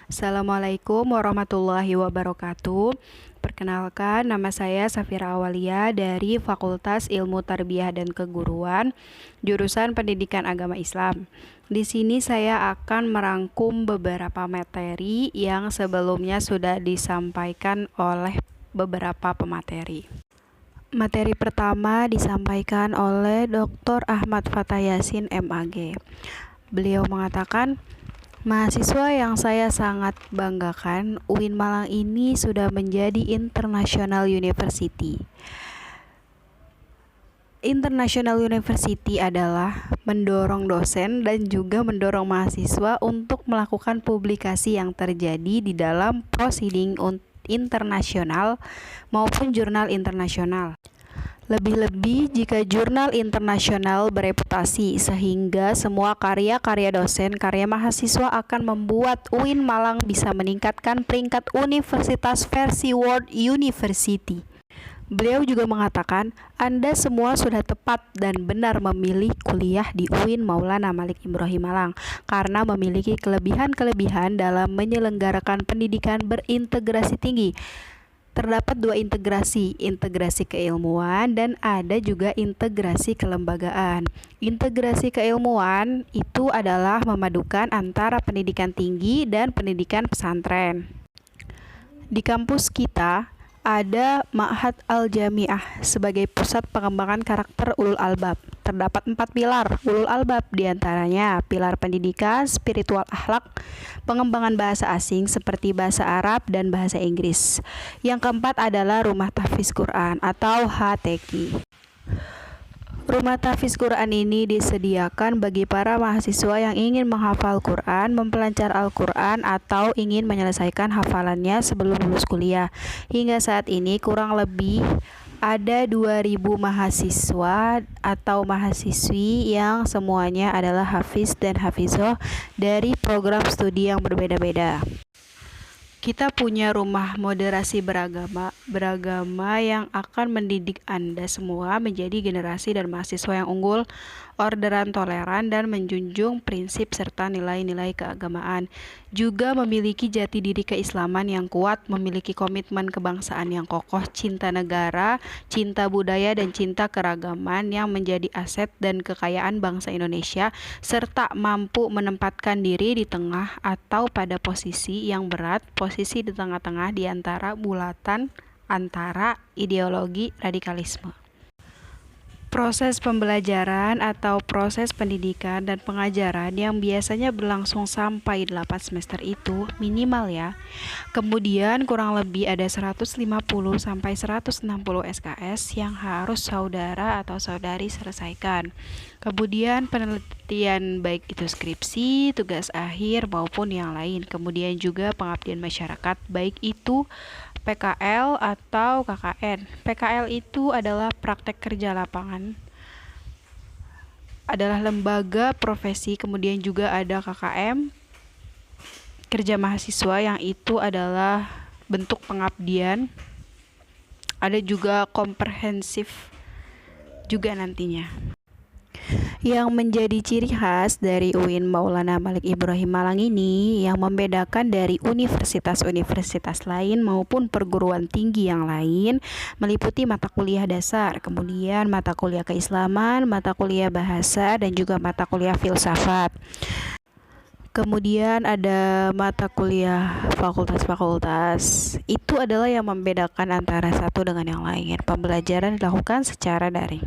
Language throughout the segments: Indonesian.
Assalamualaikum warahmatullahi wabarakatuh. Perkenalkan, nama saya Safira Awalia dari Fakultas Ilmu Tarbiyah dan Keguruan, jurusan Pendidikan Agama Islam. Di sini saya akan merangkum beberapa materi yang sebelumnya sudah disampaikan oleh beberapa pemateri. Materi pertama disampaikan oleh Dr. Ahmad Fatah Yasin MAG. Beliau mengatakan, mahasiswa yang saya sangat banggakan, UIN Malang ini sudah menjadi International University. International University adalah mendorong dosen dan juga mendorong mahasiswa untuk melakukan publikasi yang terjadi di dalam proceeding internasional maupun jurnal internasional. Lebih-lebih jika jurnal internasional bereputasi, sehingga semua karya-karya dosen, karya mahasiswa akan membuat UIN Malang bisa meningkatkan peringkat universitas versi World University. Beliau juga mengatakan, Anda semua sudah tepat dan benar memilih kuliah di UIN Maulana Malik Ibrahim Malang karena memiliki kelebihan-kelebihan dalam menyelenggarakan pendidikan berintegrasi tinggi. Terdapat dua integrasi keilmuan dan ada juga integrasi kelembagaan. Integrasi keilmuan itu adalah memadukan antara pendidikan tinggi dan pendidikan pesantren. Di kampus kita ada Ma'had Al-Jami'ah sebagai pusat pengembangan karakter ulul albab. Terdapat 4 pilar ulul albab, diantaranya pilar pendidikan, spiritual akhlak, pengembangan bahasa asing seperti bahasa Arab dan bahasa Inggris. Yang keempat adalah Rumah Tahfiz Quran atau HTQ. Rumah Tahfiz Quran ini disediakan bagi para mahasiswa yang ingin menghafal Quran, mempelancar Al-Quran, atau ingin menyelesaikan hafalannya sebelum lulus kuliah. Hingga saat ini kurang lebih ada 2.000 mahasiswa atau mahasiswi yang semuanya adalah hafiz dan hafizoh dari program studi yang berbeda-beda. Kita punya rumah moderasi beragama yang akan mendidik Anda semua menjadi generasi dan mahasiswa yang unggul, orderan, toleran, dan menjunjung prinsip serta nilai-nilai keagamaan. Juga memiliki jati diri keislaman yang kuat, memiliki komitmen kebangsaan yang kokoh, cinta negara, cinta budaya, dan cinta keragaman yang menjadi aset dan kekayaan bangsa Indonesia, serta mampu menempatkan diri di tengah atau pada posisi yang berat, posisi di tengah-tengah di antara bulatan antara ideologi radikalisme. Proses pembelajaran atau proses pendidikan dan pengajaran yang biasanya berlangsung sampai 8 semester itu minimal ya. Kemudian kurang lebih ada 150 sampai 160 SKS yang harus saudara atau saudari selesaikan. Kemudian penelitian baik itu skripsi, tugas akhir maupun yang lain. Kemudian juga pengabdian masyarakat baik itu PKL atau KKN. PKL itu adalah praktek kerja lapangan, adalah lembaga profesi. Kemudian juga ada KKM, kerja mahasiswa, yang itu adalah bentuk pengabdian. Ada juga komprehensif juga nantinya. Yang menjadi ciri khas dari UIN Maulana Malik Ibrahim Malang ini, yang membedakan dari universitas-universitas lain maupun perguruan tinggi yang lain, meliputi mata kuliah dasar, kemudian mata kuliah keislaman, mata kuliah bahasa, dan juga mata kuliah filsafat. Kemudian ada mata kuliah fakultas-fakultas. Itu adalah yang membedakan antara satu dengan yang lain. Pembelajaran dilakukan secara daring.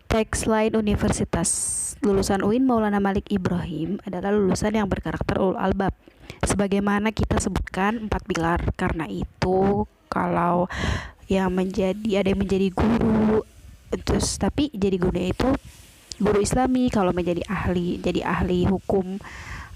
Tagline universitas lulusan UIN Maulana Malik Ibrahim adalah lulusan yang berkarakter ulul albab. Sebagaimana kita sebutkan 4 pilar. Karena itu kalau ada yang menjadi guru, terus tapi jadi gurunya itu guru Islami. Kalau menjadi ahli, jadi ahli hukum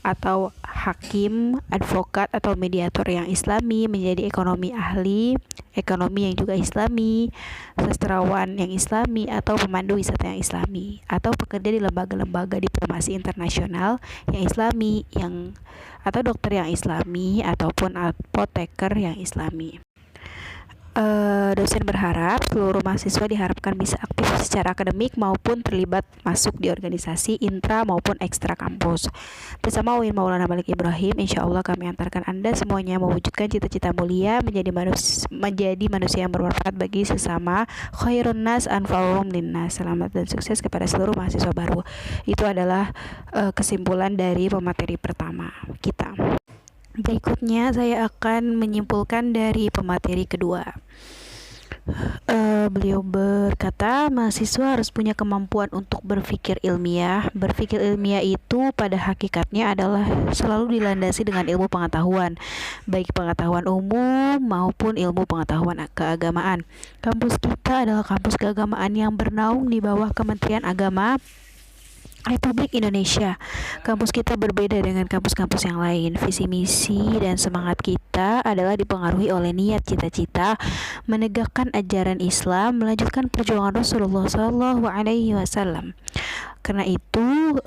atau hakim, advokat atau mediator yang Islami, menjadi ekonomi ahli, ekonomi yang juga Islami, sastrawan yang Islami, atau pemandu wisata yang Islami, atau pekerja di lembaga-lembaga diplomasi internasional yang Islami, atau dokter yang Islami, ataupun apoteker yang Islami. Dosen berharap seluruh mahasiswa diharapkan bisa aktif secara akademik maupun terlibat masuk di organisasi intra maupun ekstra kampus. Bersama UIN Maulana Malik Ibrahim, insya Allah kami antarkan Anda semuanya mewujudkan cita-cita mulia menjadi manusia yang bermanfaat bagi sesama, khairun nas anfa'uhum linnas. Selamat dan sukses kepada seluruh mahasiswa baru. Itu adalah kesimpulan dari pemateri pertama kita. Berikutnya saya akan menyimpulkan dari pemateri kedua. Beliau berkata, mahasiswa harus punya kemampuan untuk berpikir ilmiah. Berpikir ilmiah itu pada hakikatnya adalah selalu dilandasi dengan ilmu pengetahuan, baik pengetahuan umum maupun ilmu pengetahuan keagamaan. Kampus kita adalah kampus keagamaan yang bernaung di bawah Kementerian Agama Republik Indonesia. Kampus kita berbeda dengan kampus-kampus yang lain. Visi misi dan semangat kita adalah dipengaruhi oleh niat cita-cita menegakkan ajaran Islam, melanjutkan perjuangan Rasulullah SAW. Karena itu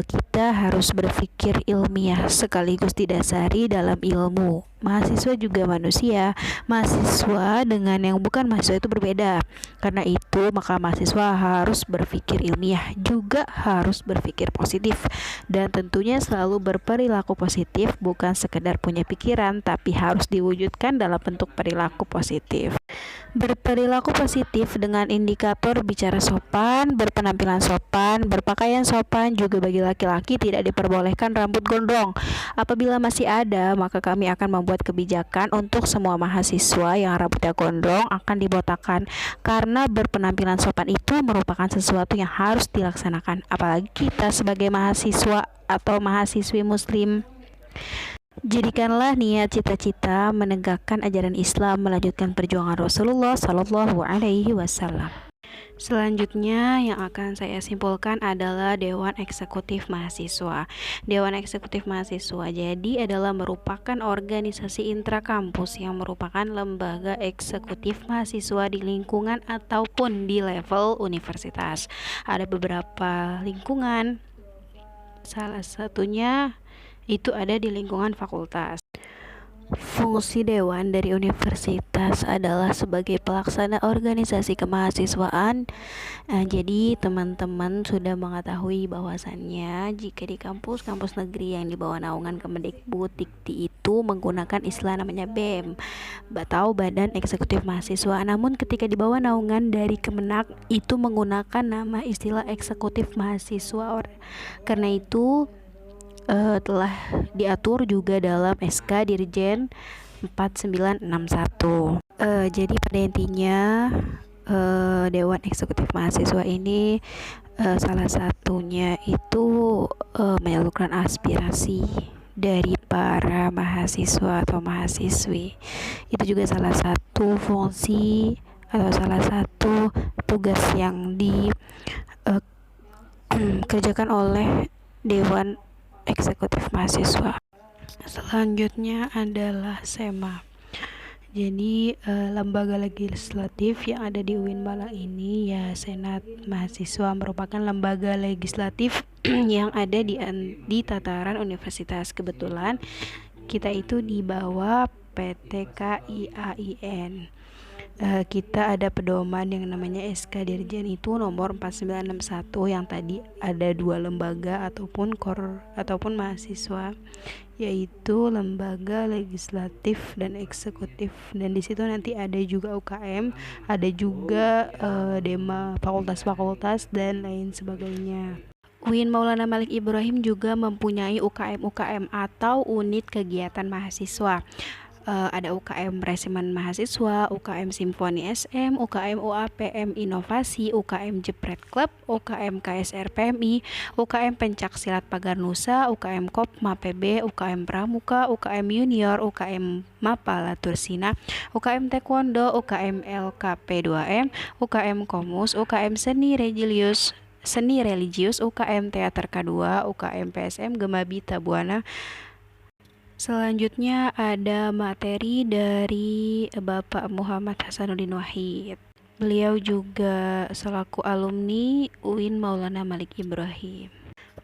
kita harus berpikir ilmiah sekaligus didasari dalam ilmu. Mahasiswa juga manusia. Mahasiswa dengan yang bukan mahasiswa itu berbeda. Karena itu maka mahasiswa harus berpikir ilmiah, juga harus berpikir positif, dan tentunya selalu berperilaku positif, bukan sekedar punya pikiran tapi harus diwujudkan dalam bentuk perilaku positif. Berperilaku positif dengan indikator bicara sopan, berpenampilan sopan, berpakaian sopan. Juga bagi laki-laki tidak diperbolehkan rambut gondrong. Apabila masih ada, maka kami akan membuat kebijakan untuk semua mahasiswa yang rambutnya gondrong akan dibotakan, karena berpenampilan sopan itu merupakan sesuatu yang harus dilaksanakan, apalagi kita sebagai mahasiswa atau mahasiswi muslim. Jadikanlah niat cita-cita menegakkan ajaran Islam, melanjutkan perjuangan Rasulullah SAW. Selanjutnya yang akan saya simpulkan adalah Dewan Eksekutif Mahasiswa. Dewan Eksekutif Mahasiswa jadi adalah merupakan organisasi intrakampus yang merupakan lembaga eksekutif mahasiswa di lingkungan ataupun di level universitas. Ada beberapa lingkungan, salah satunya itu ada di lingkungan fakultas. Fungsi dewan dari universitas adalah sebagai pelaksana organisasi kemahasiswaan. Jadi teman-teman sudah mengetahui bahwasannya jika di kampus negeri yang di bawah naungan Kemendikbud Dikti itu menggunakan istilah namanya BEM atau Badan Eksekutif Mahasiswa. Namun ketika di bawah naungan dari Kemenak itu menggunakan nama istilah Eksekutif Mahasiswa. Karena itu telah diatur juga dalam SK Dirjen 4961. Jadi pada intinya Dewan Eksekutif Mahasiswa ini salah satunya itu menyalurkan aspirasi dari para mahasiswa atau mahasiswi. Itu juga salah satu fungsi atau salah satu tugas yang dikerjakan oleh Dewan Eksekutif Mahasiswa. Selanjutnya adalah SEMA. Jadi lembaga legislatif yang ada di UIN Malang ini ya Senat Mahasiswa, merupakan lembaga legislatif yang ada di tataran universitas. Kebetulan kita itu di bawah PTKIAIN. Kita ada pedoman yang namanya SK Dirjen itu nomor 4961 yang tadi ada dua lembaga ataupun mahasiswa, yaitu lembaga legislatif dan eksekutif, dan di situ nanti ada juga UKM, ada juga Dema fakultas-fakultas dan lain sebagainya. UIN Maulana Malik Ibrahim juga mempunyai UKM atau unit kegiatan mahasiswa. Ada UKM Resimen Mahasiswa, UKM Simfoni SM, UKM UAPM Inovasi, UKM Jepret Club, UKM KSR PMI, UKM Pencak Silat Pagar Nusa, UKM Kopma PB, UKM Pramuka, UKM Junior, UKM Mapala Tursina, UKM Taekwondo, UKM LKP 2M, UKM Komus, UKM Seni Religius, UKM Teater K2, UKM PSM Gemabi Tabuana. Selanjutnya ada materi dari Bapak Muhammad Hasanuddin Wahid. Beliau juga selaku alumni UIN Maulana Malik Ibrahim.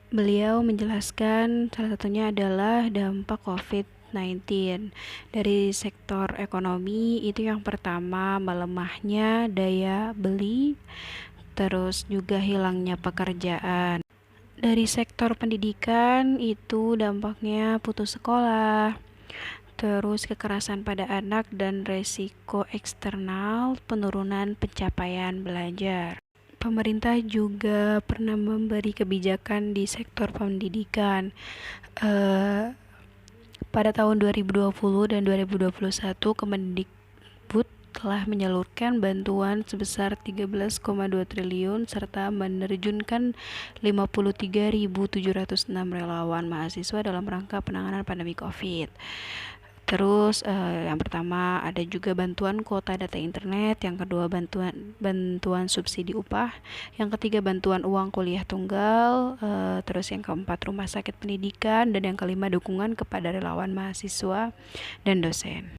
Beliau menjelaskan salah satunya adalah dampak COVID COVID-19. Dari sektor ekonomi itu yang pertama melemahnya daya beli, terus juga hilangnya pekerjaan. Dari sektor pendidikan itu dampaknya putus sekolah, terus kekerasan pada anak dan resiko eksternal penurunan pencapaian belajar. Pemerintah juga pernah memberi kebijakan di sektor pendidikan. Pada tahun 2020 dan 2021, Kemendikbud telah menyalurkan bantuan sebesar 13,2 triliun serta menerjunkan 53.706 relawan mahasiswa dalam rangka penanganan pandemi COVID. Terus yang pertama ada juga bantuan kuota data internet, yang kedua bantuan subsidi upah, yang ketiga bantuan uang kuliah tunggal, terus yang keempat rumah sakit pendidikan, dan yang kelima dukungan kepada relawan mahasiswa dan dosen.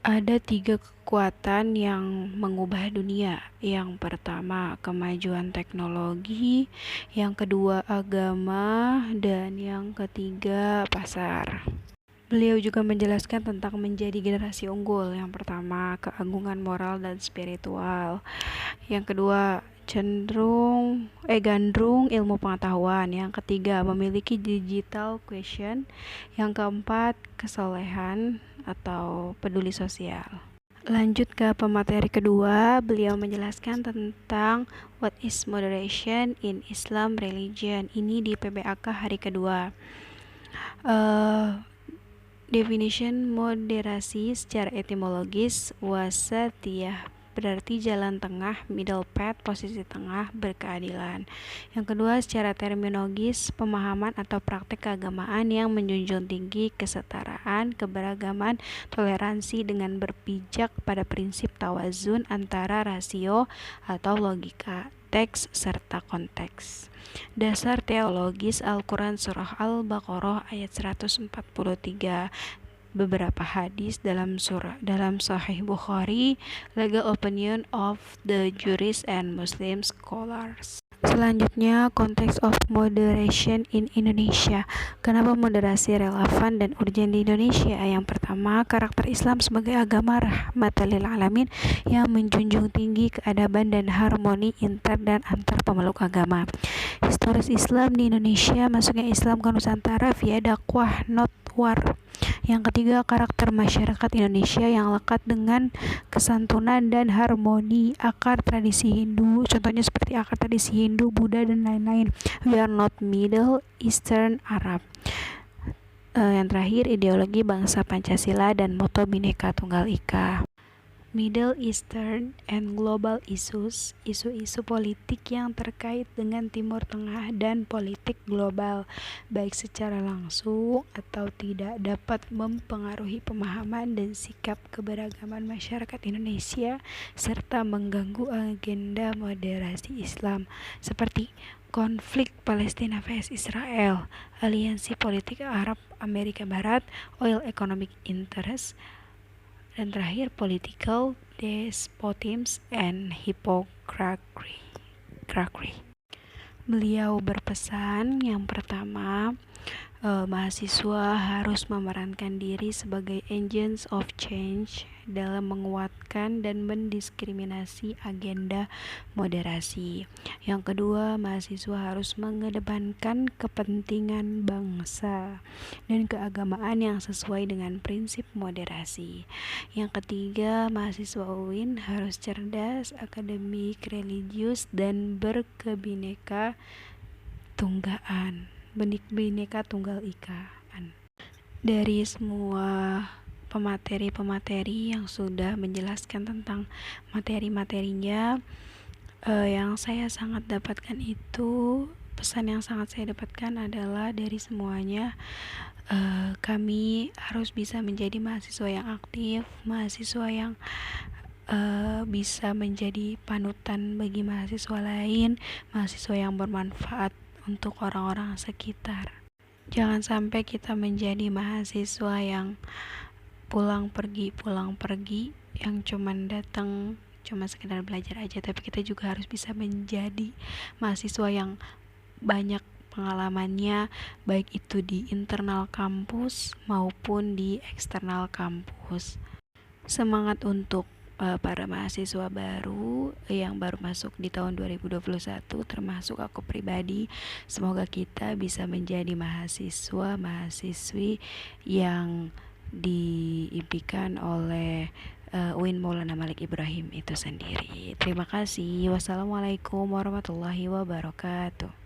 Ada 3 kekuatan yang mengubah dunia. Yang pertama kemajuan teknologi, yang kedua agama, dan yang ketiga pasar. Beliau juga menjelaskan tentang menjadi generasi unggul. Yang pertama, keagungan moral dan spiritual. Yang kedua, gandrung ilmu pengetahuan. Yang ketiga, memiliki digital quotient. Yang keempat, kesolehan atau peduli sosial. Lanjut ke pemateri kedua, beliau menjelaskan tentang what is moderation in Islam religion. Ini di PBAK hari kedua. Definition moderasi secara etimologis wasatiyah berarti jalan tengah, middle path, posisi tengah, berkeadilan. Yang kedua, secara terminologis, pemahaman atau praktek keagamaan yang menjunjung tinggi kesetaraan, keberagaman, toleransi dengan berpijak pada prinsip tawazun antara rasio atau logika, teks serta konteks. Dasar teologis Al-Quran Surah Al-Baqarah ayat 143. Beberapa hadis dalam Sahih Bukhari, legal opinion of the jurists and Muslim scholars. Selanjutnya, konteks of moderation in Indonesia. Kenapa moderasi relevan dan urgent di Indonesia? Yang pertama, karakter Islam sebagai agama rahmatan lil alamin yang menjunjung tinggi keadaban dan harmoni inter dan antar pemeluk agama. Historis Islam di Indonesia, masuknya Islam ke Nusantara via dakwah not war. Yang ketiga, karakter masyarakat Indonesia yang lekat dengan kesantunan dan harmoni akar tradisi Hindu, contohnya seperti akar tradisi Hindu, Buddha, dan lain-lain. We are not Middle Eastern Arab. Yang terakhir, ideologi bangsa Pancasila dan moto Bhinneka Tunggal Ika. Middle Eastern and Global Issues, isu-isu politik yang terkait dengan Timur Tengah dan politik global, baik secara langsung atau tidak, dapat mempengaruhi pemahaman dan sikap keberagaman masyarakat Indonesia serta mengganggu agenda moderasi Islam, seperti konflik Palestina vs Israel, aliansi politik Arab Amerika Barat, oil economic interest, dan terakhir political despotism and hypocrisy. Beliau berpesan, yang pertama, mahasiswa harus memerankan diri sebagai agents of change dalam menguatkan dan mendiskriminasi agenda moderasi. Yang kedua, mahasiswa harus mengedepankan kepentingan bangsa dan keagamaan yang sesuai dengan prinsip moderasi. Yang ketiga, mahasiswa UIN harus cerdas, akademik, religius, dan berkebineka Tunggal Ika. Dari semua pemateri yang sudah menjelaskan tentang materi-materinya, yang saya sangat dapatkan itu, pesan yang sangat saya dapatkan adalah dari semuanya, kami harus bisa menjadi mahasiswa yang aktif, mahasiswa yang bisa menjadi panutan bagi mahasiswa lain, mahasiswa yang bermanfaat untuk orang-orang sekitar. Jangan sampai kita menjadi mahasiswa yang pulang pergi, yang cuman datang cuma sekedar belajar aja, tapi kita juga harus bisa menjadi mahasiswa yang banyak pengalamannya, baik itu di internal kampus maupun di eksternal kampus. Semangat untuk para mahasiswa baru yang baru masuk di tahun 2021, termasuk aku pribadi. Semoga kita bisa menjadi mahasiswa-mahasiswi yang diimpikan oleh UIN Maulana Malik Ibrahim itu sendiri. Terima kasih. Wassalamualaikum warahmatullahi wabarakatuh.